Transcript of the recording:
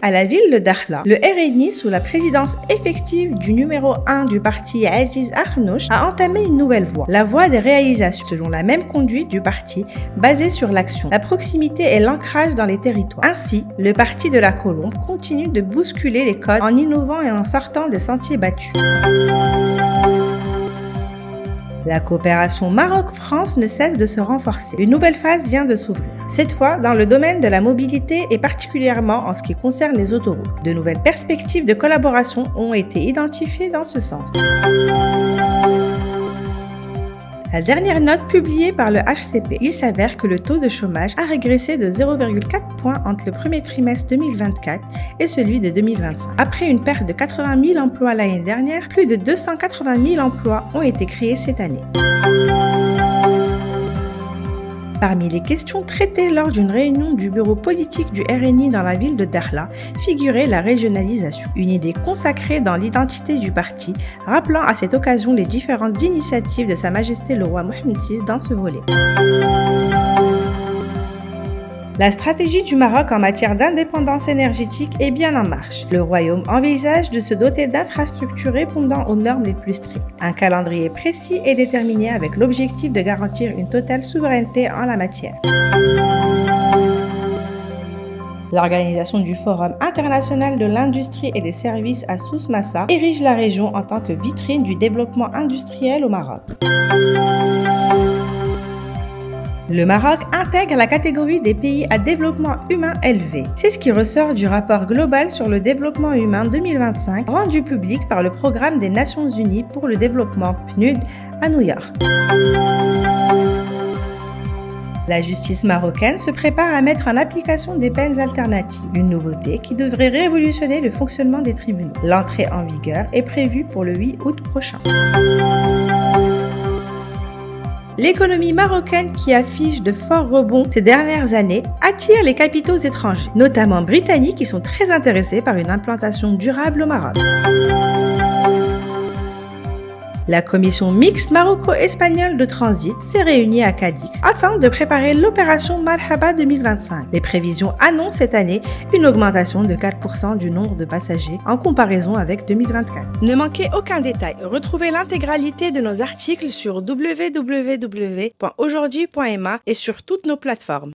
À la ville de Dakhla, le RNI, sous la présidence effective du numéro 1 du parti Aziz Akhnouch, a entamé une nouvelle voie, la voie des réalisations, selon la même conduite du parti, basée sur l'action, la proximité et l'ancrage dans les territoires. Ainsi, le parti de la Colombe continue de bousculer les codes en innovant et en sortant des sentiers battus. La coopération Maroc-France ne cesse de se renforcer. Une nouvelle phase vient de s'ouvrir. Cette fois, dans le domaine de la mobilité et particulièrement en ce qui concerne les autoroutes. De nouvelles perspectives de collaboration ont été identifiées dans ce sens. La dernière note publiée par le HCP, il s'avère que le taux de chômage a régressé de 0,4 points entre le premier trimestre 2024 et celui de 2025. Après une perte de 80 000 emplois l'année dernière, plus de 280 000 emplois ont été créés cette année. Parmi les questions traitées lors d'une réunion du bureau politique du RNI dans la ville de Dakhla figurait la régionalisation, une idée consacrée dans l'identité du parti, rappelant à cette occasion les différentes initiatives de Sa Majesté le roi Mohammed VI dans ce volet. La stratégie du Maroc en matière d'indépendance énergétique est bien en marche. Le royaume envisage de se doter d'infrastructures répondant aux normes les plus strictes. Un calendrier précis est déterminé avec l'objectif de garantir une totale souveraineté en la matière. L'organisation du Forum international de l'industrie et des services à Souss Massa érige la région en tant que vitrine du développement industriel au Maroc. Le Maroc intègre la catégorie des pays à développement humain élevé. C'est ce qui ressort du rapport global sur le développement humain 2025 rendu public par le Programme des Nations Unies pour le développement PNUD à New York. La justice marocaine se prépare à mettre en application des peines alternatives, une nouveauté qui devrait révolutionner le fonctionnement des tribunaux. L'entrée en vigueur est prévue pour le 8 août prochain. L'économie marocaine, qui affiche de forts rebonds ces dernières années, attire les capitaux étrangers, notamment britanniques qui sont très intéressés par une implantation durable au Maroc. La commission mixte maroco-espagnole de transit s'est réunie à Cadix afin de préparer l'opération Marhaba 2025. Les prévisions annoncent cette année une augmentation de 4% du nombre de passagers en comparaison avec 2024. Ne manquez aucun détail. Retrouvez l'intégralité de nos articles sur www.aujourd'hui.ma et sur toutes nos plateformes.